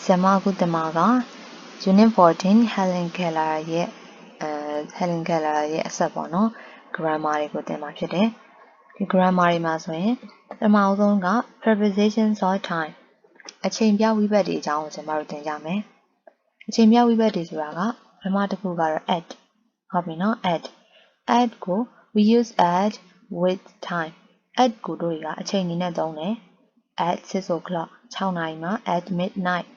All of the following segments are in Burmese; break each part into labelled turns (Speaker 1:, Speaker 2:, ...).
Speaker 1: Sema Gutamaga, Unit 14, Helen Keller ye Sabono, Grammar Gutama Pide. The grammar masoin, the Mauzonga, prepositions or time. A chambia we bedi down to Martin Jame. A chambia we bedi raga, a matakugar at. Hobino at. At go, we use at with time. At go doiga, a chain in a done. At 6 o'clock, Chaunaima, at midnight.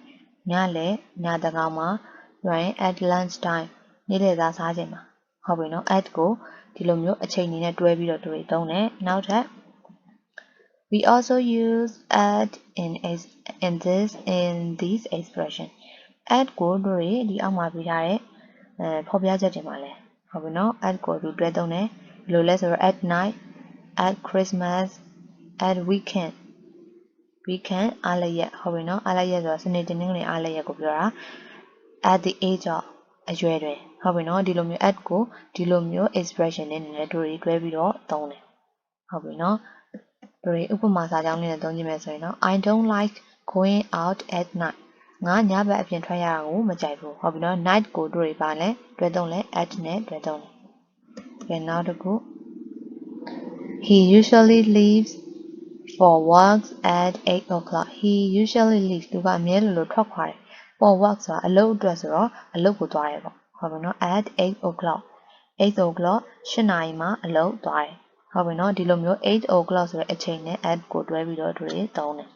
Speaker 1: Nyale, Nyadagama, right at lunchtime. Needed as Hajima. Hobino at go, Tilomio, a chain in a dwebby or do it, don't now that. We also use at in this expression. At go dore the amabidare pobia jatimale. Hobino at go to dredone, lowless or at night, at Christmas, at weekend. Weekend alaya hobino alaya so snedening alaya gobra at the age of a jewelry. Hobino dilomio at go dilomio expression in a dore dwebido tone. Hobino I don't like going out at night. Nga nyaba apin try ya ko ma jai bu. Hobi no night ko doi ba le twe tong le at ne twe tong le. Okay, now to go. He usually leaves for walks at 8 o'clock. He usually leaves သူကအမြဲလိုထွက်ခွာတယ် for walk ဆိုတာအလုပ်အတွက်ဆိုတော့အလုပ်ကိုသွားတယ်ပေါ့ ဟုတ်ပြီနော် at 8 o'clock 8 o'clock 8နာရီမှာအလုပ်သွားတယ် ဟုတ်ပြီနော်ဒီလိုမျိုး8 o'clock ဆိုတဲ့အချိန်နဲ့ at ကိုတွဲပြီးတော့တွေသုံးတယ်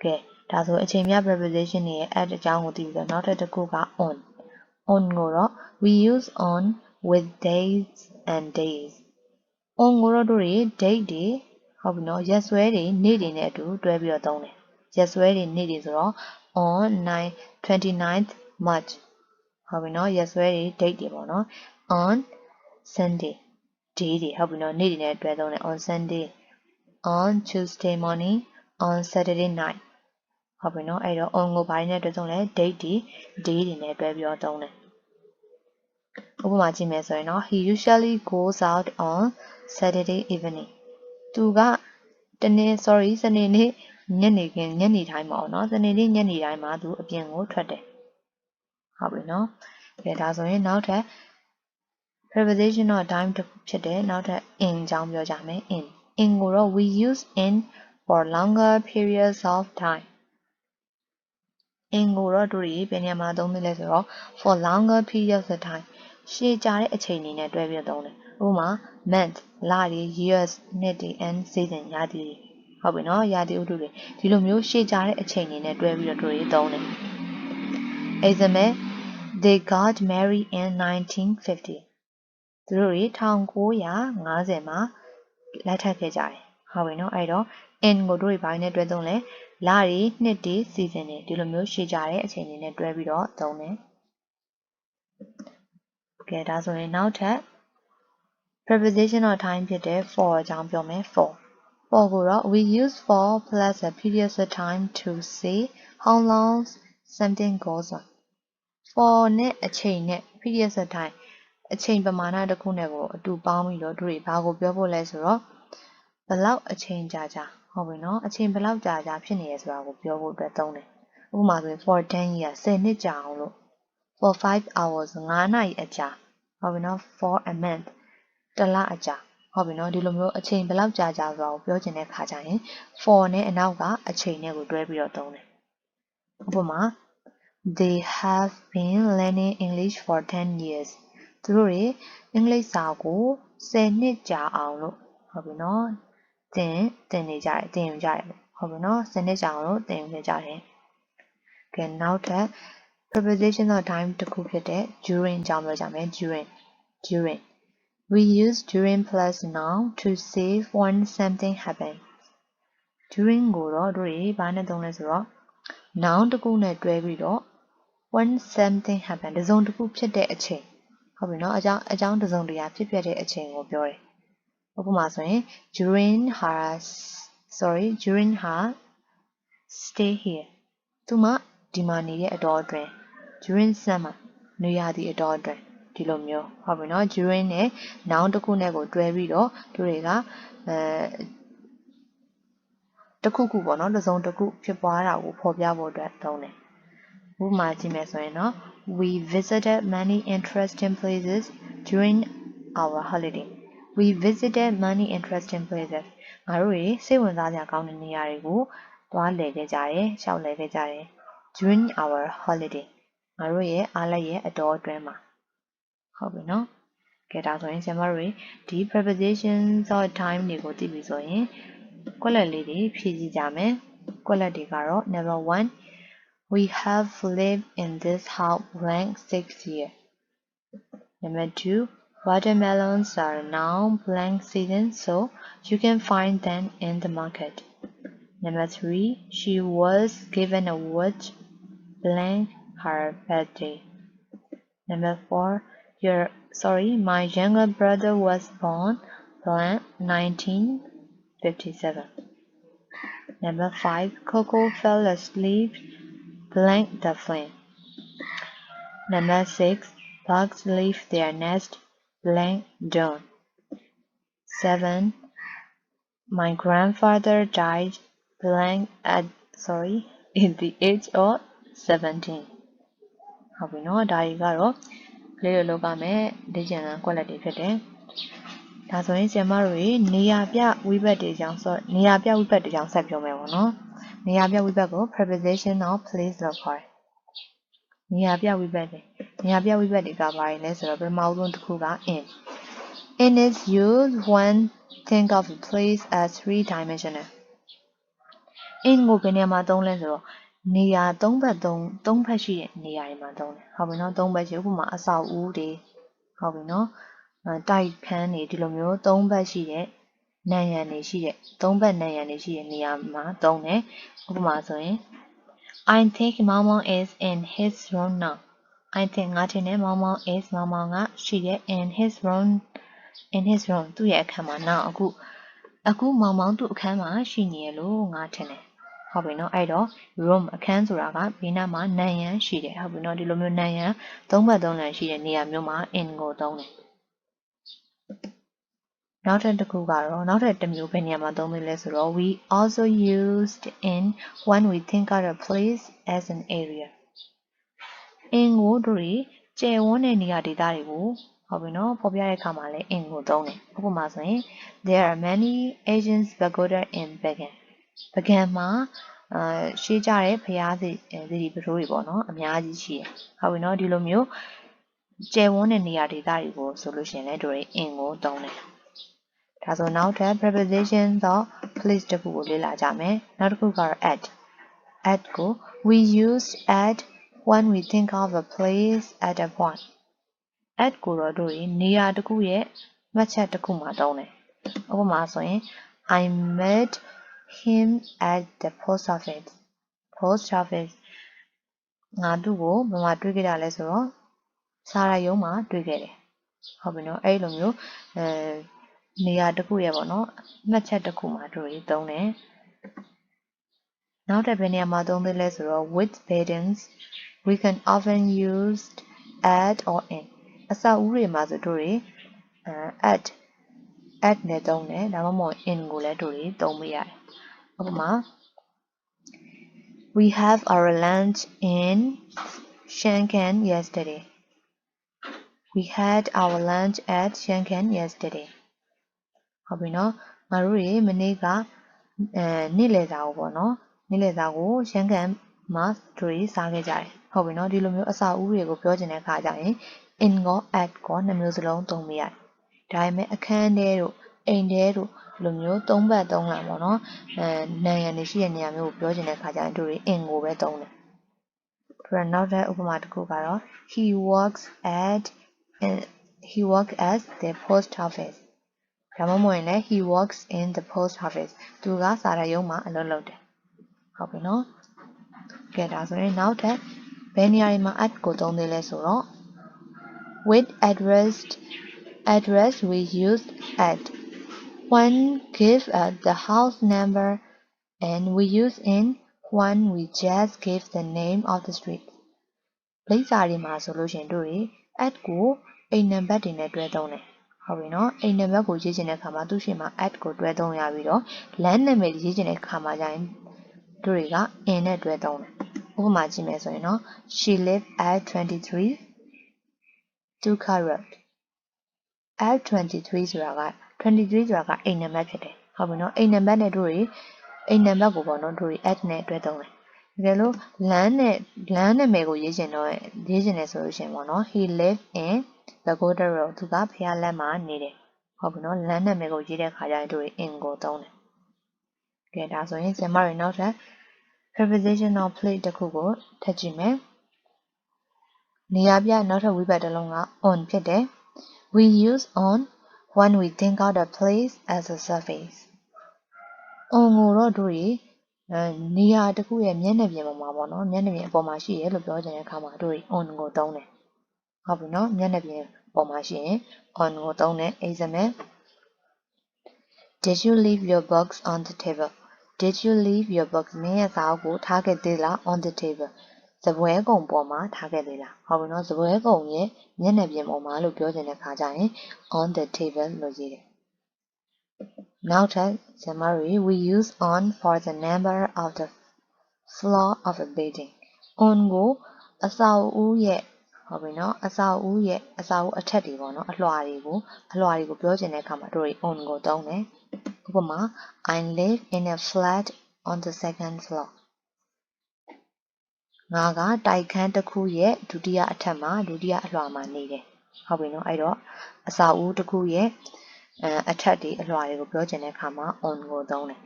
Speaker 1: ကဲဒါဆိုအချိန်မြ preposition တွေရဲ့ at အကြောင်းကိုသိပြီးတော့နောက်တစ်ခုက on ကိုတော့ we use on with days and days on ကိုတော့တို့တွေ date တွေဟုတ်ပြီနော်ရက်စွဲတွေနေ့တွေနဲ့အတူတွဲပြီးတော့သုံးတယ်ရက်စွဲတွေနေ့တွေဆိုတော့ on 29th March ဟုတ်ပြီနော်ရက်စွဲတွေ date တွေပေါ့နော် on Sunday day တွေဟုတ်ပြီနော်နေ့တွေနဲ့တွဲသုံးတယ် on Sunday on Tuesday morning on Saturday night ဟုတ်ပြီနော်အဲ့တော့ on ကိုဘာတွေနဲ့တွဲသုံးလဲ date တွေ day တွေနဲ့တွဲပြီးတော့သုံးတယ်ဥပမာကြည့်မယ်ဆိုရင်တော့ he usually goes out on Saturday evening သူကစနေနေ့ညနေတိုင်းပေါ့နော်စနေနေ့ညနေတိုင်းမှာသူအပြင်ကိုထွက်တယ်ဟုတ်ပြီနော်ကဲဒါဆိုရင်နောက်ထပ် preposition of time တစ်ခုဖြစ်တဲ့နောက်ထပ် in အကြောင်းပြောကြမယ် in ကိုတော့ we use in for longer periods of time in ကိုတော့တို့ဘယ်နေရာမှာသုံးသလဲဆိုတော့ for longer periods of time ရှည်ကြာတဲ့အချိန်တွေနဲ့တွဲပြီးသုံးတယ်ဥပမာ month လတွေ years နှစ်တွေ and season ရာသီတွေဟုတ်ပြီနော်ရာသီဥတုတွေဒီလိုမျိုးရှည်ကြာတဲ့အချိန်တွေနဲ့တွဲပြီးတော့တို့သုံးတယ် example they got married in 1950သူတို့တွေ1950မှာလက်ထပ်ခဲ့ကြတယ်ဟုတ်ပြီနော်အဲ့တော့ in ကိုတို့ဘာနဲ့တွဲသုံးလဲလတွေနှစ်တွေ season တွေဒီလိုမျိုးရှည်ကြာတဲ့အချိန်တွေနဲ့တွဲပြီးတော့သုံးတယ်ကဲဒါဆိုရင်နောက်ထပ် preposition of time ဖြစ်တဲ့ for အကြောင်းပြောမယ် for ကိုတော့ we use for plus a period of time to say how long something goes on for နဲ့အချိန်နဲ့ period of time အချိန်ပမာဏတစ်ခုနဲ့ကိုအတူပေါင်းပြီးတော့တို့ဘာကိုပြောဖို့လဲဆိုတော့ဘလောက်အချိန်ကြာဟုတ်ပြီနော်အချိန်ဘလောက်ကြာဖြစ်နေရဆိုတာကိုပြောဖို့အတွက်သုံးတယ်ဥပမာဆိုရင် for 10 years 10နှစ်ကြာအောင်လို့ for 5 hours 9နာရီအကြာဟုတ်ပြီနော် for a month တစ်လအကြာဟုတ်ပြီနော်ဒီလိုမျိုးအချိန်ဘယ်လောက်ကြာဆိုတာကိုပြောချင်တဲ့ခါကျရင် for နဲ့အနောက်ကအချိန်နဲ့ကိုတွဲပြီးတော့သုံးတယ်ဥပမာ they have been learning English for 10 years သူတို့တွေအင်္ဂလိပ်စာကို10နှစ်ကြာအောင်လို့ဟုတ်ပြီနော်သင်ယူကြတယ်ဟုတ်ပြီနော်10နှစ်ကြာအောင်လို့သင်ယူကြတယ်ကဲနောက်ထပ် preposition of time တစ်ခုဖြစ်တဲ့ during အကြောင်းပြောကြမယ် during we use during plus noun to say when something happens during ကိုတော့တို့ဘာနဲ့သုံးလဲဆိုတော့ noun တစ်ခုနဲ့တွဲပြီးတော့ when something happen တစ်စုံတစ်ခုဖြစ်တဲ့အချိန်ဟုတ်ပြီနော်အကြောင်းတစ်စုံတစ်ရာဖြစ်ပျက်တဲ့အချိန်ကိုပြောတယ်ဥပမာဆိုရင် during her stay here သူမဒီမှာနေတဲ့အတော်အတွင်း during summer နွေရာသီအတော်အတွင်းဒီလိုမျိုးဟုတ်ပြီနော် during နဲ့ noun တစ်ခုနဲ့ကိုတွဲပြီးတော့တို့တွေကတစ်ခုခုပေါ့နော်တစ်စုံတစ်ခုဖြစ်ပွားတာကိုဖော်ပြဖို့အတွက်သုံးတယ် ဥပမာကြည့်မယ်ဆိုရင်တော့ we visited many interesting places during our holiday. We visited many interesting places. ငါတို့စိတ်ဝင်စားစရာကောင်းတဲ့နေရာတွေကိုသွားလည်ခဲ့ကြတယ်ရှောက်လည်ခဲ့ကြတယ် during our holiday. ငါတို့ရဲ့အားလပ်ရဲ့အတော်အတွင်းမှာဟုတ်ပြီနော်ကဲဒါဆိုရင်ဆရာမတို့ဒီ prepositions of time တွေကိုသိပြီဆိုရင်ကွက်လက်လေးတွေဖြည့်ကြည့်ကြမယ်ကွက်လက်တွေကတော့ number 1 we have lived in this house blank 6 years. Number 2 watermelons are now blank season so you can find them in the market. Number 3 she was given a watch blank her birthday. Number 4 my younger brother was born blank 1957. Number 5 Coco fell asleep blank the flame. Number 6 bugs leave their nest blank dawn. 7 my grandfather died blank in the age of 17. ဟုတ်ပြီနော်ဒါကြီးကတော့လေးလိုလုပ်ပါမယ်လေ့ကျင့်ခန်းကွက်လက်တွေဖြစ်တယ်ဒါဆိုရင်ဆရာမတို့နေရာပြဝိဘတ်တွေကြောင့်နေရာပြဝိဘတ်တွေကြောင့်ဆက်ပြောမယ်ပေါ့နော်နေရာပြဝိဘတ်ကို preposition of place လို့ခေါ်တယ်နေရာပြဝိဘတ်တွေကဘာလဲဆိုတော့ပထမဆုံးတစ်ခုက in is used when think of a place as three-dimensional in ကိုဘယ်နေရာမှာသုံးလဲဆိုတော့နေရာ၃ဘက်ရှိတဲ့နေရာတွေမှာသုံးတယ်ဟုတ်ပြီနော်၃ဘက်ရှိဥပမာအဆောက်အဦတွေဟုတ်ပြီနော်တိုက်ခန်းတွေဒီလိုမျိုး၃ဘက်ရှိတဲ့နံရံတွေရှိတဲ့၃ဘက်နံရံတွေရှိတဲ့နေရာမှာသုံးတယ်ဥပမာဆိုရင် I think Mama is in his room now I think ငါထင်တယ် Mama is Mama ကရှိတဲ့ in his room သူ့ရဲ့အခန်းမှာ now အခုမောင်မောင်သူ့အခန်းမှာရှိနေရလို့ငါထင်တယ်ဟုတ်ပြီနော်အဲ့တော့ room အခန်းဆိုတာကဘေးနားမှာနံရံရှိတယ်ဟုတ်ပြီနော်ဒီလိုမျိုးနံရံ၃ဘက်၃လမ်းရှိတဲ့နေရာမျိုးမှာ in ကိုသုံးတယ်နောက်ထပ်တစ်မျိုးဘယ်နေရာမှာသုံးသေးလဲဆိုတော့ we also used in when we think of a place as an area in ကိုတို့ကျယ်ဝန်းတဲ့နေရာဒေသတွေကိုဟုတ်ပြီနော်ဖော်ပြတဲ့အခါမှာလည်း in ကိုသုံးတယ်ဥပမာဆိုရင် there are many Asian pagoda in Bagan မှာရှေးကြတဲ့ဘုရားသီပထိုးတွေပေါ့နော်အများကြီးရှိတယ်ဟုတ်ပြီနော်ဒီလိုမျိုးကျယ်ဝန်းတဲ့နေရာဒေသတွေကိုဆိုလို့ရှိရင်လည်းတို့ in ကိုသုံးတယ်ဒါဆိုနောက်ထပ် prepositions of place တစ်ခုကိုလေ့လာကြမယ်နောက်တစ်ခုကတော့ at ကို we use at when we think of a place at a point at ကိုတော့တို့နေရာတစ်ခုရဲ့မှတ်ချက်တစ်ခုမှာသုံးတယ်ဥပမာဆိုရင် I met him at the post office ငါသူ့ကိုဘယ်မှာတွေ့ခဲ့တာလဲဆိုတော့စာရရုံးမှာတွေ့ခဲ့တယ်ဟုတ်ပြီနော်အဲ့လိုမျိုးနေရာတစ်ခုရဲ့ပေါ့နော်မှတ်ချက်တစ်ခုမှာတို့သုံးတယ်နောက်တစ်ဘယ်နေရာမှာသုံးသေးလဲဆိုတော့ with buildings we can often use at or in အဆောက်အဦတွေမှာဆိုတို့at နဲ့သုံးတယ်ဒါမှမဟုတ် in ကိုလည်းတို့သုံးပေးရတယ်ဥပမာ we have our lunch in Shankan yesterday we had our lunch at Shankan yesterday ဟုတ်ပြီနော်ငါတို့မနေ့ကနေ့လယ်စာကိုပေါ့နော်နေ့လယ်စာကိုရှမ်းကန်မှာတို့စားခဲ့ကြတယ်ဟုတ်ပြီနော်ဒီလိုမျိုးအစာဦးတွေကိုပြောချင်တဲ့အခါကျရင် in ကော at ကောနှစ်မျိုးစလုံးသုံးပေးရတယ်ဒါပေမဲ့အခန်းထဲတို့အိမ်ထဲတို့ဒီလိုမျိုး၃ဘက်၃လမ်းပေါ့နော်နံရံတွေရှိတဲ့နေရာမျိုးကိုပြောချင်တဲ့အခါကျရင်တို့ in ကိုပဲသုံးတယ်ပြီးတော့နောက်ထပ်ဥပမာတစ်ခုကတော့ he works at the post office ဒါမှမဟုတ်ရင်လည်း he works in the post office သူကစာရုံးမှာအလုပ်လုပ်တယ်ဟုတ်ပြီနော်ကဲဒါဆိုရင်နောက်ထပ်ဘယ်နေရာတွေမှာ at ကိုသုံးသေးလဲဆိုတော့ with address we use at when give the house number and we use in when we just give the name of the street လိပ်စာတွေမှာဆိုလို့ရှိရင်တို့at ကိုအိမ်နံပါတ်တွေနဲ့တွဲသုံးတယ်ဟုတ်ပြီနော်အိမ်နံပါတ်ကိုရေးချင်တဲ့အခါမှာသူ့ရှေ့မှာ at ကိုတွဲသုံးရပြီးတော့လမ်းနာမည်ရေးချင်တဲ့အခါမှာကျရင်တို့တွေက in နဲ့တွဲသုံးတယ် ဥပမာကြည့်မယ်ဆိုရင်နော် she lived at 23 Duka Road at 23ဆိုတာက23ဆိုတာကအိမ်နံပါတ်ဖြစ်တယ်ဟုတ်ပြီနော်အိမ်နံပါတ်နဲ့တို့တွေအိမ်နံပါတ်ကိုပေါ့နော်တို့တွေ at နဲ့တွဲသုံးတယ်တကယ်လို့လမ်းနာမည်ကိုရေးချင်တယ်ဆိုလို့ရှိရင်ပေါ့နော် he lived in the Golden Road သူကဖျားလမ်းမှာနေတယ်ဟုတ်ပြီနော်လမ်းနာမည်ကိုရေးတဲ့ခါကျရင်တို့တွေ in ကိုသုံးတယ်ကဲဒါဆိုရင်ဆင်မတွေနောက်ထပ် prepositional plate တစ်ခုကိုထပ်ကြည့်မယ်နေရာပြနောက်ထပ်ဝိဘတ်တစ်လုံးက on ဖြစ်တယ် we use on when we think out a place as a surface on ကိုတော့တို့တွေနေရာတစ်ခုရဲ့မျက်နှာပြင်ပေါ်မှာပေါ့နော်မျက်နှာပြင်အပေါ်မှာရှိရလို့ပြောချင်တဲ့အခါမှာတို့တွေ on ကိုသုံးတယ်ဟုတ်ပြီနော်မျက်နှာပြင်ပေါ်မှာရှိရင် on ကိုသုံးတယ် example Did you leave your books on the table Did you leave your books မင်းရဲ့စာအုပ်ကိုထားခဲ့သေးလား on the table စပွဲကုံပေါ်မှာထားခဲ့သေးလားဟုတ်ပြီနော်စပွဲကုံရဲ့မျက်နှာပြင်ပေါ်မှာလို့ပြောချင်တဲ့အခါကျရင် on the table လို့ရေးတယ်နောက်ထပ်ဆင်မတွေ we use on for the number of the floor of a building on ကိုအဆောက်အဦရဲ့ဟုတ်ပြီနော်အဆောက်အဦအထက်တွေပေါ့နော်အလွှာတွေကိုပြောချင်တဲ့အခါမှာတို့တွေ on ကိုသုံးတယ်ဥပမာ I live in a flat on the second floor ငါကတိုက်ခန်းတစ်ခုရဲ့ဒုတိယအထက်မှာဒုတိယအလွှာမှာနေတယ်ဟုတ်ပြီနော်အဲ့တော့အဆောက်အဦတစ်ခုရဲ့အထက်တွေအလွှာတွေကိုပြောချင်တဲ့အခါမှာ on ကိုသုံးတယ်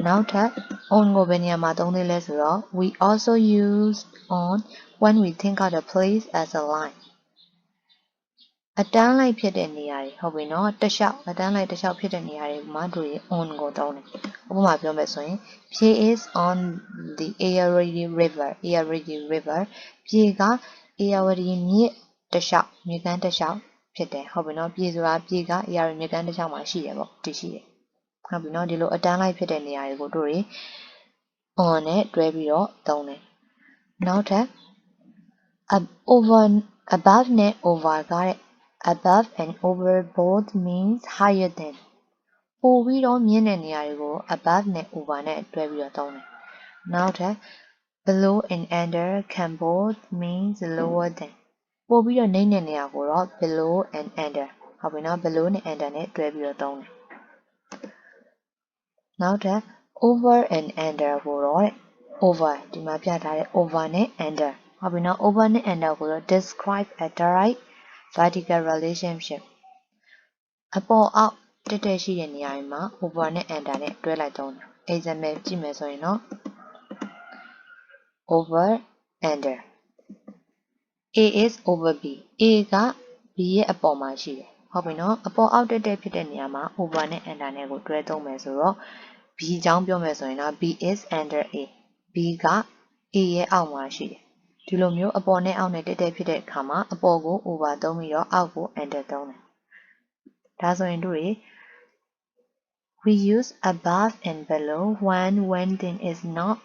Speaker 1: နောက်ထပ် on ကိုဘယ်နေရာမှာသုံးသေးလဲဆိုတော့ we also use on when we think out a place as a line အတန်းလိုက်ဖြစ်တဲ့နေရာတွေဟုတ်ပြီနော်အတန်းလိုက်တစ်လျှောက်ဖြစ်တဲ့နေရာတွေမှာတို့ရ on ကိုသုံးတယ်ဥပမာပြောမယ်ဆိုရင် Pie is on the Ayeyarwady river ပြေက Ayeyarwady မြစ်တစ်လျှောက်မြစ်ကမ်းတစ်လျှောက်ဖြစ်တယ်ဟုတ်ပြီနော်ပြေဆိုတာပြေက Ayeyarwady မြစ်ကမ်းတစ်လျှောက်မှာရှိတယ်ပေါ့တည်ရှိတယ်ဟုတ်ပြီနော်ဒီလိုအတန်းလိုက်ဖြစ်တဲ့နေရာတွေကိုတို့တွေ on နဲ့တွဲပြီးတော့သုံးတယ်နောက်ထပ် above နဲ့ over ကတဲ့ above and over both means higher than ပိုပြီးတော့မြင့်တဲ့နေရာတွေကို above နဲ့ over နဲ့တွဲပြီးတော့သုံးတယ်နောက်ထပ် below and under can both means lower than ပိုပြီးတော့နိမ့်တဲ့နေရာကိုတော့ below and under ဟုတ်ပြီနော် below နဲ့ under နဲ့တွဲပြီးတော့သုံးတယ်နောက်ထပ် over and under ကိုတော့ over ဒီမှာပြထားတဲ့ over နဲ့ under ဟုတ်ပြီနော် over နဲ့ under ကိုတော့ describe a direct vertical relationship အပေါ်အောက်တက်တက်ရှိတဲ့နေရာတွေမှာ over နဲ့ under နဲ့တွဲလိုက်သုံးတယ် example ကြည့်မယ်ဆိုရင်တော့ over under A is over B A က B ရဲ့အပေါ်မှာရှိတယ်ဟုတ်ပြီနော်အပေါ်အောက်တက်တက်ဖြစ်တဲ့နေရာမှာ over နဲ့ under နဲ့ကိုတွဲသုံးမယ်ဆိုတော့ B အကြောင်းပြောမယ်ဆိုရင်တော့ B is under A B က A ရဲ့အောက်မှာရှိတယ်ဒီလိုမျိုးအပေါ်နဲ့အောက်နဲ့တက်တက်ဖြစ်တဲ့အခါမှာအပေါ်ကို over သုံးပြီးတော့အောက်ကို under သုံးတယ်ဒါဆိုရင်တို့တွေ we use above and below when one thing is not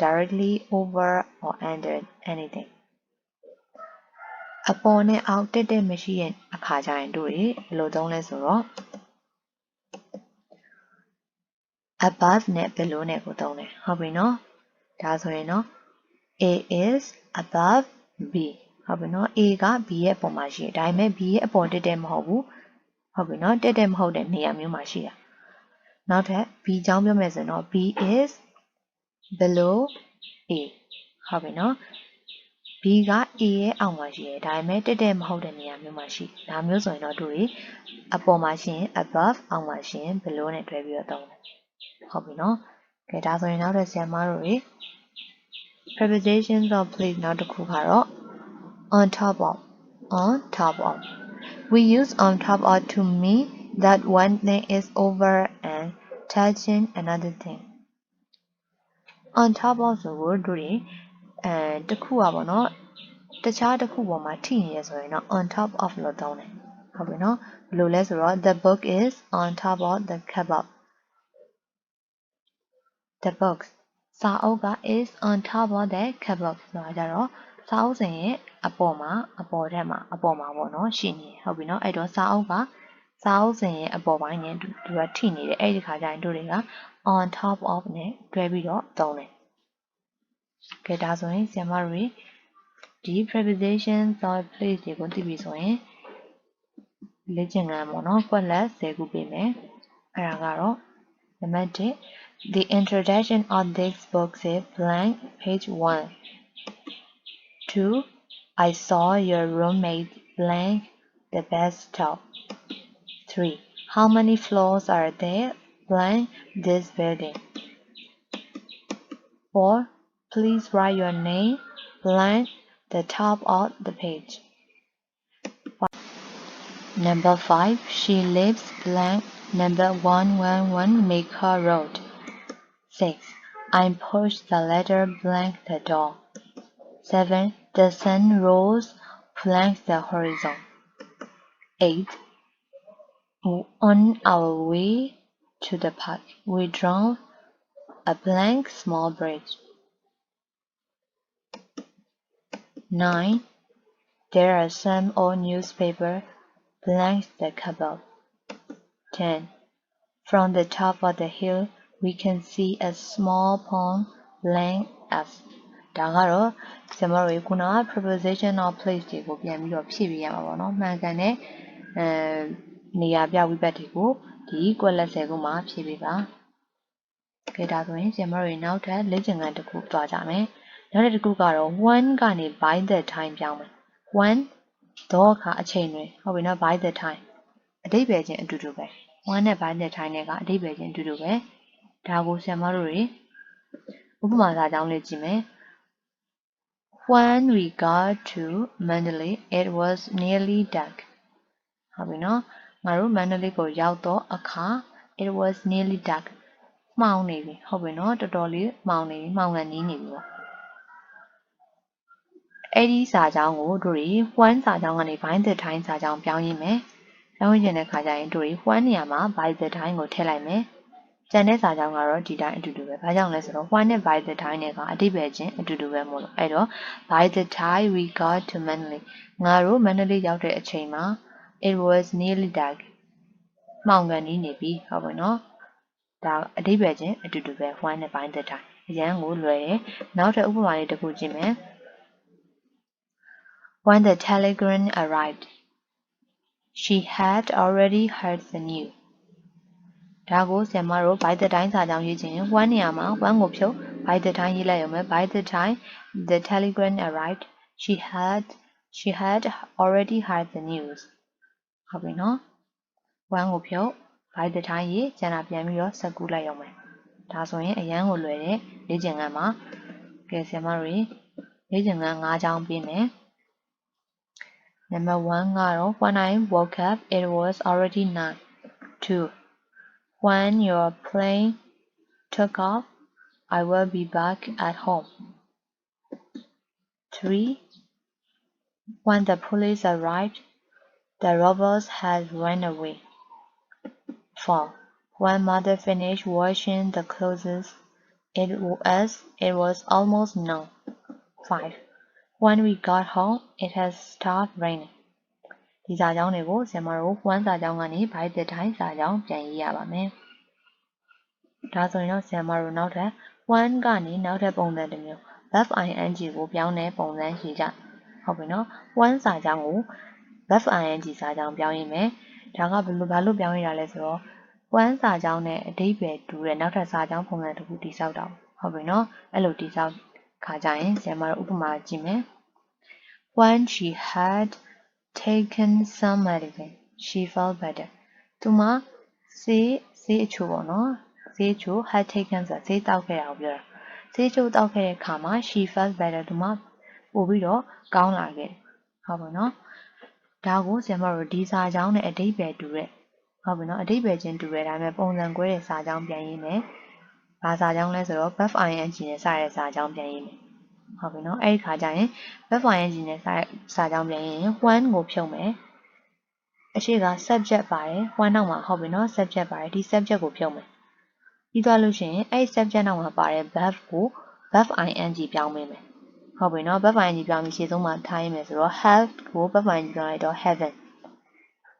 Speaker 1: directly over or under anything အပေါ်နဲ့အောက်တက်တက်မရှိတဲ့အခါကျရင်တို့တွေဘယ်လိုသုံးလဲဆိုတော့ above နဲ့ below နဲ့ကိုသုံးတယ်ဟုတ်ပြီနော်ဒါဆိုရင်နော် A is above B ဟုတ်ပြီနော် A က B ရဲ့အပေါ်မှာရှိတယ်ဒါပေမဲ့ B ရဲ့အပေါ်တက်တက်မဟုတ်ဘူးဟုတ်ပြီနော်တက်တက်မဟုတ်တဲ့နေရာမျိုးမှာရှိတာနောက်ထပ် B အကြောင်းပြောမယ်ဆိုရင်တော့ B is below A ဟုတ်ပြီနော် B က A ရဲ့အောက်မှာရှိတယ်ဒါပေမဲ့တက်တက်မဟုတ်တဲ့နေရာမျိုးမှာရှိဒါမျိုးဆိုရင်တော့တို့တွေအပေါ်မှာရှိရင် above အောက်မှာရှိရင် below နဲ့တွဲပြီးတော့သုံးတယ်ဟုတ်ပြီနော်ကဲဒါဆိုရင်နောက်ထပ်ဆရာမတို့တွေ prepositions of place နောက်တစ်ခုကတော့ on top of we use on top of to mean that one thing is over and touching another thing on top of ဆိုကိုတို့တွေတစ်ခုอ่ะပေါ့နော်တခြားတစ်ခုပေါ်မှာထိနေရဆိုရင်တော့ on top of လို့သုံးတယ်ဟုတ်ပြီနော်ဘယ်လိုလဲဆိုတော့ the book is on top of the cupboard the book စာအုပ်က is on top of the cupboard ဆိုတာကြတော့စာအုပ်စင်ရဲ့အပေါ်မှာပေါ့နော်ရှိနေဟုတ်ပြီနော်အဲ့တော့စာအုပ်ကစာအုပ်စင်ရဲ့အပေါ်ပိုင်းနဲ့သူကထိနေတယ်အဲ့ဒီခါကျရင်တို့တွေက on top of နဲ့တွဲပြီးတော့သုံးတယ် ကဲဒါဆိုရင်ဆရာမတို့ဒီ preposition ဆို place တွေကိုသိပြီဆိုရင်လေ့ကျင့်ခန်းပေါ့နော်ကွက်လက်10ခုပေးမယ်အဲ့ဒါကတော့နံပါတ်1 The introduction of this book is blank page 1 2 I saw your roommate blank the desktop 3 How many floors are there blank this building 4 Please write your name blank the top of the page Number 5 She lives blank number 111 Maker Road 6 I push the letter blank the door 7 The sun rose blank the horizon 8 On our way to the park we drove a blank small bridge 9 There are some old newspaper blank the cupboard 10 From the top of the hill we can see a small pond blank us ဒါကတော့ဆရာမတို့ခုနက preposition of place တွေကိုပြန်ပြီးတော့ဖြည့်ပေးရမှာပေါ့နော်မှန်ကန်တဲ့နေရာပြဝိပတ်တွေကိုဒီကွက်လက်10ခုမှာဖြည့်ပေးပါကဲဒါဆိုရင်ဆရာမတို့နောက်ထပ်လေ့ကျင့်ခန်းတစ်ခုသွားကြမယ်နောက်တစ်ခုကတော့ one ကနေ by the time ပြောင်းမယ် one တော့အခါအချိန်တွင်ဟုတ်ပြီနော် by the time အဓိပ္ပာယ်ချင်းအတူတူပဲ one နဲ့ by the time နဲ့ကအဓိပ္ပာယ်ချင်းအတူတူပဲဒါကိုဆရာမတို့ဥပမာစာကြောင်းလေးကြည့်မယ်When we got to Mandalay, it was nearly dark. ဟုတ်ပြီနော်ငါတို့ Mandalay ကိုရောက်တော့အခါ it was nearly dark. မှောင်နေပြီဟုတ်ပြီနော်တော်တော်လေးမှောင်နေပြီမှောင်ကန်နေပြီပေါ့အဲ့ဒီစာကြောင်းကိုတို့ when စာကြောင်းကနေ by the time စာကြောင်းပြောင်းရင်းမယ်ပြောင်းရင်းတဲ့ခါကျရင်တို့ when နေရာမှာ by the time ကိုထည့်လိုက်မယ်ကျန်တဲ့စာကြောင်းကတော့ဒီတိုင်းအတူတူပဲဘာကြောင့်လဲဆိုတော့ when နဲ့ by the time နဲ့ကအဓိပ္ပာယ်ချင်းအတူတူပဲမို့လို့အဲ့တော့ by the time we got to Mandalay ငါတို့ Mandalay ရောက်တဲ့အချိန်မှာ it was nearly dark မှောင်ကန်နေပြီဟုတ်ပြီနော်ဒါအဓိပ္ပာယ်ချင်းအတူတူပဲ when နဲ့ by the time အရန်ကိုလွယ်တယ်နောက်ထပ်ဥပမာလေးတစ်ခုကြည့်မယ် When the telegram arrived she had already heard the news ဒါကိုဆရာမတို့ by the time စာကြောင်းရေးချင်ရင် one နေရာမှာ one ကိုဖြုတ် by the time ရေးလိုက်ရုံပဲ by the time the telegram arrived she had already heard the news ဟုတ်ပြီနော် one ကိုဖြုတ် by the time ရေးကျန်တာပြန်ပြီးတော့ဆက်ကူးလိုက်ရုံပဲဒါဆိုရင်အရန်ကိုလွယ်တဲ့လေ့ကျင့်ခန်းမှာကဲဆရာမတို့လေ့ကျင့်ခန်း၅ချောင်းပေးမယ် Number 1ကတော့ When I woke up it was already 9 2 When your plane took off, I will be back at home. 3. When the police arrived, the robbers had run away. 4. When mother finished washing the clothes, it was almost noon. 5. When we got home, it had stopped raining. ဒီစာကြောင်းတွေကိုဆရာမတို့ one စာကြောင်းကနေ by the time စာကြောင်းပြန်ရေးရပါမယ်ဒါဆိုရင်တော့ဆရာမတို့နောက်ထပ် one ကနေနောက်ထပ်ပုံစံတစ်မျိုး verb ing ကိုပြောင်းတဲ့ပုံစံရေးကြဟုတ်ပြီနော် one စာကြောင်းကို verb ing စာကြောင်းပြောင်းရင်းမယ်ဒါကဘာလို့ပြောင်းရတာလဲဆိုတော့ one စာကြောင်းနဲ့အဓိပ္ပာယ်တူတဲ့နောက်ထပ်စာကြောင်းပုံစံတစ်ခုတည်ဆောက်တာဟုတ်ပြီနော်အဲ့လိုတည်ဆောက်ခါကြရင်ဆရာမတို့ဥပမာကြည့်မယ် When she had taken some medicine she felt better သူမဆေးအချို့ပေါ့နော်ဆေးအချို့ had taken ဆိုတာဆေးတောက်ခဲ့တာကိုပြောတာဆေးချို့တောက်ခဲ့တဲ့အခါမှာ she felt better သူမပို့ပြီးတော့ကောင်းလာခဲ့ဟုတ်ပါနော်ဒါကိုဆရာမတို့ဒီစာကြောင်းနဲ့အဓိပ္ပာယ်တူတဲ့ဟုတ်ပြီနော်အဓိပ္ပာယ်ချင်းတူတဲ့ဒါပေမဲ့ပုံစံကွဲတဲ့စာကြောင်းပြန်ရင်းမယ်ဘာစာကြောင်းလဲဆိုတော့ verb ing နဲ့စတဲ့စာကြောင်းပြန်ရင်းမယ်ဟုတ်ပြီနော်အဲ့ဒီခါကျရင် verb ing နဲ့စာကြောင်းပြန်ရင်း when ကိုဖြုတ်မယ်အရှိက subject ပါတယ် when နောက်မှာဟုတ်ပြီနော် subject ပါတယ်ဒီ subject ကိုဖြုတ်မယ်ပြီးသွားလို့ရှိရင်အဲ့ subject နောက်မှာပါတဲ့ verb ကို verb ing ပြောင်းပေးမယ်ဟုတ်ပြီနော် verb ing ပြောင်းပြီးရှေ့ဆုံးမှာထားရမယ်ဆိုတော့ have ကို verb ing ပြောင်းလိုက်တော့ haven't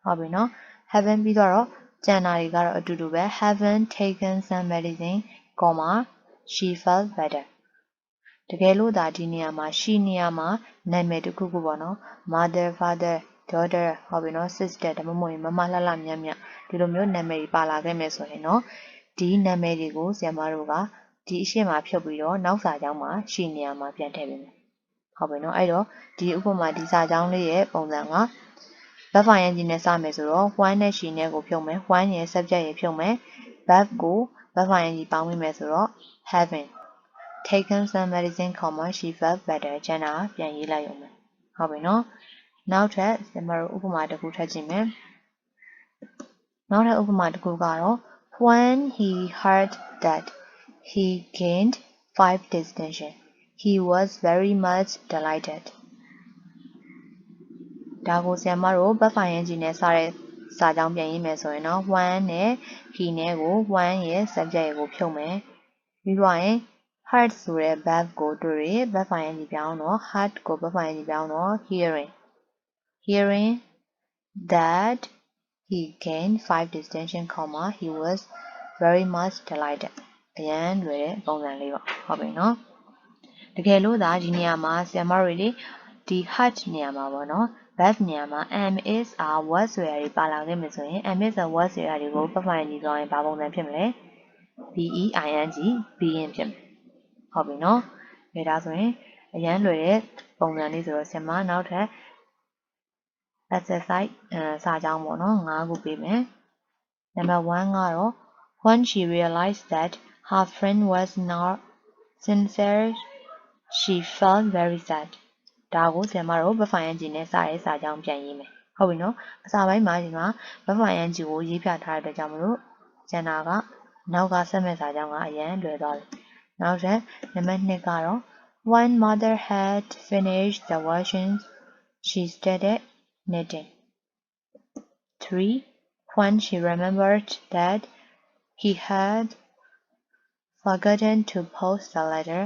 Speaker 1: ဟုတ်ပြီနော် haven't ပြီးတော့ကျန်တာတွေကတော့အတူတူပဲ haven't taken some medicine, she felt better တကယ်လို့ဒါဒီနေရာမှာ she နေရာမှာနာမည်တစ်ခုခုပေါ့နော် mother father daughter ဟုတ်ပြီနော် sister ဒါမှမဟုတ်ရင်မမလှလှမြတ်မြတ်ဒီလိုမျိုးနာမည်တွေပါလာခဲ့မယ်ဆိုရင်နော်ဒီနာမည်တွေကိုဆရာမတို့ကဒီအရှင်းမှာဖြုတ်ပြီးတော့နောက်စာကြောင်းမှာ she နေရာမှာပြန်ထည့်ပေးမယ်ဟုတ်ပြီနော်အဲ့တော့ဒီဥပမာဒီစာကြောင်းလေးရဲ့ပုံစံကverb ingနဲ့စမယ်ဆိုတော့ one နဲ့ she နဲ့ကိုဖြုတ်မယ် one ရဲ့ subject ရဲ့ဖြုတ်မယ် verb ကို verb ing ပေါင်းမိမယ်ဆိုတော့ having taken some medicine, she felt better ကျန်တာပြန်ရေးလိုက်ရုံပဲဟုတ်ပြီနော်နောက်ထပ်ကျွန်တော်တို့ဥပမာတစ်ခုထပ်ကြည့်မယ်နောက်ထပ်ဥပမာတစ်ခုကတော့ when he heard that he gained 5 distinction he was very much delighted ဒါကိုဆရာမတို့ verb ing နဲ့စတဲ့စာကြောင်းပြန်ရေးမယ်ဆိုရင်တော့ when နဲ့ he နဲ့ကို when ရဲ့ subject ကိုဖြုတ်မယ်ပြီးတော့ရင် heard ဆိုတဲ့ verb ကိုတွေ့ရ verb ing ပြောင်းတော့ heard ကို verb ing ပြောင်းတော့ hearing that he gained 5 distinction, he was very much delighted အရန်လွယ်တဲ့ပုံစံလေးပေါ့ဟုတ်ပြီနော်တကယ်လို့ဒါဒီနေရာမှာဆရာမတို့ဒီ heard နေရာမှာပေါ့နော် verb နေရာမှာ am is are was ဆိုရတွေပါလာခဲ့မယ်ဆိုရင် am is are was ဆိုရတွေကို verb ing ပြောင်းရင်ဘာပုံစံဖြစ်မလဲ being being ဖြစ်မယ်ဟုတ်ပြီနော်ဒါဆိုရင်အရန်လွယ်တဲ့ပုံစံလေးဆိုတော့ဆင်မနောက်ထပ် exercise စာကြောင်းပေါ့နော်၅ခုပေးမယ် number 1ကတော့ when she realized that her friend was not sincere she felt very sad ဒါကိုဆင်မတို့ verb ing နဲ့စတဲ့စာကြောင်းပြန်ရေးမယ်ဟုတ်ပြီနော်အစာပိုင်းမှာဒီမှာ verb ing ကိုရေးပြထားတဲ့အတွက်ကြောင့်မလို့ကျန်တာကနောက်ကဆက်မဲ့စာကြောင်းကအရန်လွယ်သွားတယ်နောက်ထပ်နံပါတ်2ကတော့ when mother had finished the washing she started knitting 3 when she remembered that he had forgotten to post the letter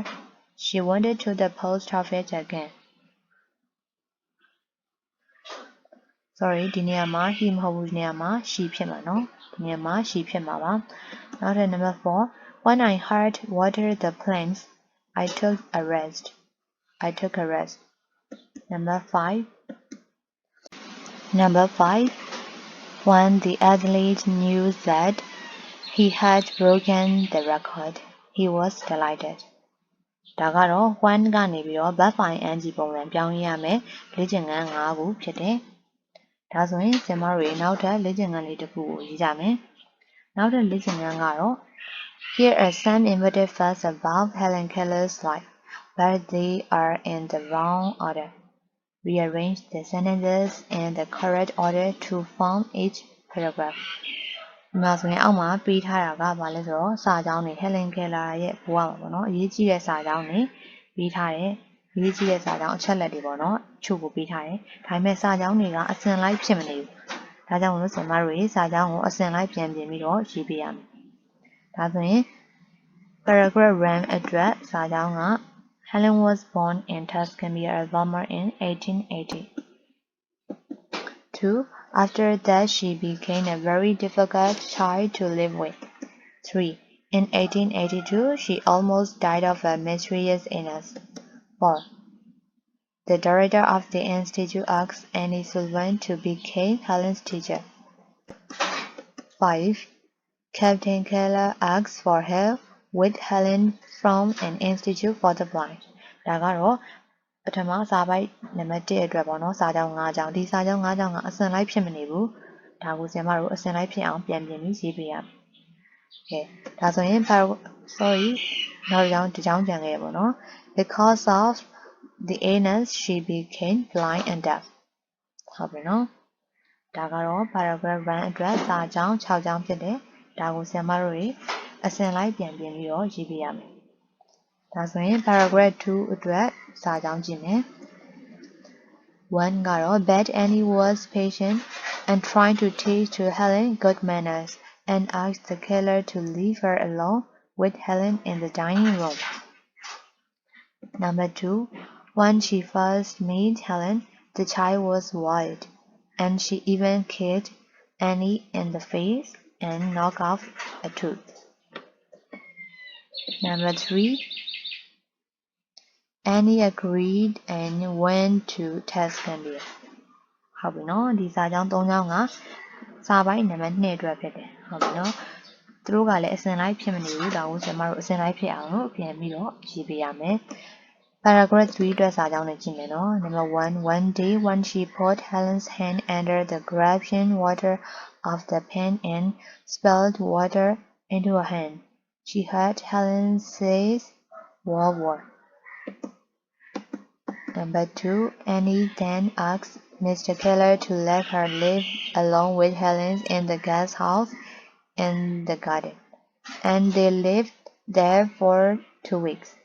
Speaker 1: she went to the post office again sorry ဒီနေရာမှာ he မဟုတ်ဘူးဒီနေရာမှာ she ဖြစ်မှာနော်ဒီနေရာမှာ she ဖြစ်မှာပါနောက်ထပ် number 4 when I had watered the plants I took a rest number 5 when the athlete knew that he had broken the record he was delighted ဒါကတော့ when ကနေပြီးတော့ verb ing ပုံစံပြောင်းရမယ်လေ့ကျင့်ခန်း5ခုဖြစ်တယ်ဒါဆိုရင်ဆင်မတွေနောက်ထပ်လေ့ကျင့်ခန်းလေးတစ်ခုကိုရေးကြမယ်နောက်ထပ်လေ့ကျင့်ခန်းကတော့ Here are some inventive facts about Helen Keller's life but they are in the wrong order rearrange the sentences in the correct order to form each paragraph ဒီမှာဆိုရင်အောက်မှာပေးထားတာကဘာလဲဆိုတော့စာကြောင်းတွေ Helen Keller ရဲ့ဘဝမှာပေါ့နော်အရေးကြီးတဲ့စာကြောင်းတွေပေးထားတယ်အရေးကြီးတဲ့စာကြောင်းအချက်လက်တွေပေါ့နော်ချို့ကိုပေးထားတယ်ဒါပေမဲ့စာကြောင်းတွေကအစဉ်လိုက်ဖြစ်မနေဘူးဒါကြောင့်မလို့ဆင်မတို့စာကြောင်းကိုအစဉ်လိုက်ပြန်ပြင်ပြီးတော့ရေးပေးရမယ်ဒါဆိုရင် paragraph 1 အတွက်စာကြောင်းက Helen was born in Tuscany, Alabama in 1880. 2. After that, she became a very difficult child to live with. 3. In 1882, she almost died of a mysterious illness. 4. The director of the institute asked Annie Sullivan to become Helen's teacher. 5. Captain Keller asked for help with Helen from an institute for the blind. ဒါကတော့ပထမစာပိုက်နံပါတ်1အတွက်ပေါ့နော်စာကြောင်း5ကြောင်းဒီစာကြောင်း5ကြောင်းကအစဉ်လိုက်ဖြစ်မနေဘူးဒါကိုဆင်မတို့အစဉ်လိုက်ဖြစ်အောင်ပြန်ပြင်ပြီးရေးပေးရမယ်ကဲဒါဆိုရင်နောက်ဒီကြောင်းကြံခဲ့ရပေါ့နော် because of the illness she became blind and deaf ဟုတ်ပြီနော်ဒါကတော့ paragraph 1အတွက်စာကြောင်း6ကြောင်းဖြစ်တယ်ဒါကိုဆင်မတို့အစဉ်လိုက်ပြန်ပြင်ပြီးတော့ရေးပေးရမယ်ဒါဆိုရင် paragraph 2အတွက်စာကြောင်းကြည့်မယ် 1 ကတော့ Beth Annie was patient and trying to teach to Helen good manners and asked the Keller to leave her alone with Helen in the dining room. Number 2, when she first met Helen, the child was wild, and she even kicked Annie in the face and knocked off a tooth. Number 3, Annie agreed and went to test Gambia ဟုတ်ပြီနော်ဒီစာကြောင်း၃ကြောင်းကစာပိုင်းနံပါတ်2အတွက်ဖြစ်တယ်ဟုတ်ပြီနော်သူတို့ကလည်းအစဉ်လိုက်ဖြစ်မနေဘူးဒါကိုကျွန်မတို့အစဉ်လိုက်ဖြစ်အောင်လို့ပြန်ပြီးတော့ရေးပေးရမယ် Paragraph 3 အတွက်စာကြောင်းနဲ့ကြည့်မယ်နော် Number 1 One day when she put Helen's hand under the gravation water of the pan and spilled water into her hand, she heard Helen say, "War." Number 2 Annie then asked Mr. Keller to let her live along with Helen in the guest house in the garden, and they lived there for 2 weeks.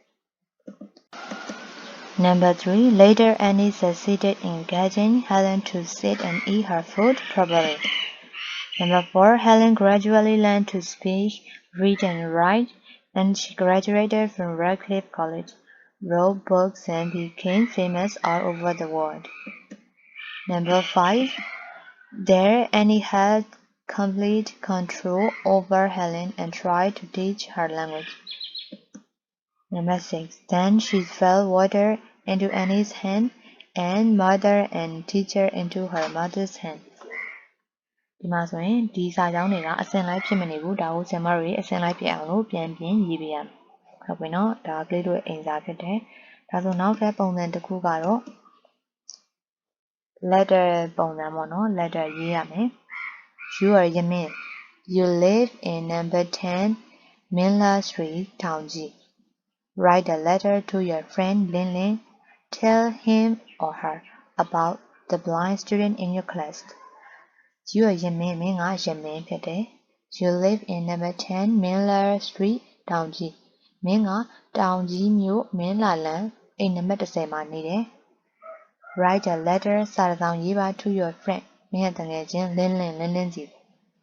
Speaker 1: Number 3 Later Annie succeeded in getting Helen to sit and eat her food properly. Number 4 Helen gradually learned to speak, read and write, and she graduated from Radcliffe College, wrote books and became famous all over the world. Number 5 There Annie had complete control over Helen and tried to teach her language. Number 6 Then she filled water into Annie's hand and mother and teacher into her mother's hand. ဒီမှာဆိုရင်ဒီစာကြောင်းတွေကအစဉ်လိုက်ဖြစ်မနေဘူးဒါကိုဆင်မတို့ရေအစဉ်လိုက်ဖြစ်အောင်လို့ပြန်ပြင်ရေးပေးရမယ်ဟုတ်ပြီနော်ဒါကလေးတို့အိမ်စာဖြစ်တယ်ဒါဆိုနောက်ထပ်ပုံစံတစ်ခုကတော့ letter ပုံစံပေါ့နော် letter ရေးရမယ် You are Yamin You live in number 10 Minla Street Townji Write a letter to your friend Lin Lin Tell him or her about the blind student in your class You are Yamin မင်းက Yamin ဖြစ်တယ် You live in number 10 Miller Street တောင်ကြီးမင်းကတောင်ကြီးမြို့မင်းလာလန်အိမ်နံပါတ်10မှာနေတယ် Write a letter စာတစ်စောင်ရေးပါ to your friend မင်းရဲ့တငယ်ချင်းလင်းလင်းစီ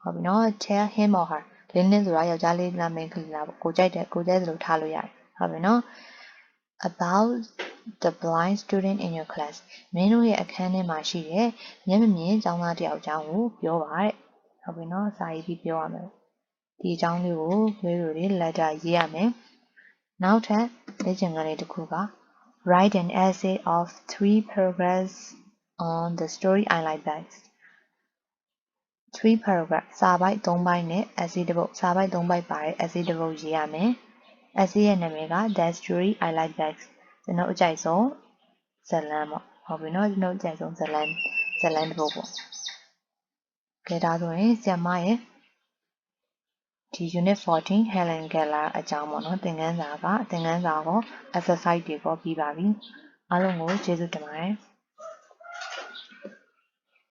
Speaker 1: ဟုတ်ပြီနော် Tell him or her လင်းဆိုတာယောက်ျားလေးလားမိန်းကလေးလားပေါ့ကိုကြိုက်သလိုထားလို့ရတယ်ဟုတ်ပြီနော် About the blind student in your class မင်းတို့ရဲ့အခန်းထဲမှာရှိတဲ့မျက်မမြင်ကျောင်းသားတစ်ယောက်အကြောင်းကိုပြောပါတဲ့ဟုတ်ပြီနော်စာရေးပြီးပြောရမယ်ဒီအကြောင်းလေးကိုပြောလို့လေ letter ရေးရမယ်နောက်ထပ်လေ့ကျင့်ခန်းလေးတစ်ခုက Write an essay of 3 paragraphs on the story I like best 3 paragraph စာပိုက်3ပိုက်နဲ့ essay တစ်ပုဒ်စာပိုက်3ပိုက်ပါတဲ့ essay တစ်ပုဒ်ရေးရမယ် essay ရဲ့နာမည်က That story I like best ကျွန်တော်အကြိုက်ဆုံးဇာတ်လမ်းပေါ့ဟုတ်ပြီနော်ကျွန်တော်အကြိုက်ဆုံးဇာတ်လမ်းတစ်ပုဒ်ပေါ့ကဲဒါဆိုရင်ဆရာမရဲ့ဒီ unit 14 Helen Keller အကြောင်းပေါ့နော်သင်ခန်းစာကို exercise တွေပေါ့ပြီးပါပြီအားလုံးကိုကျေးဇူးတင်ပါတယ်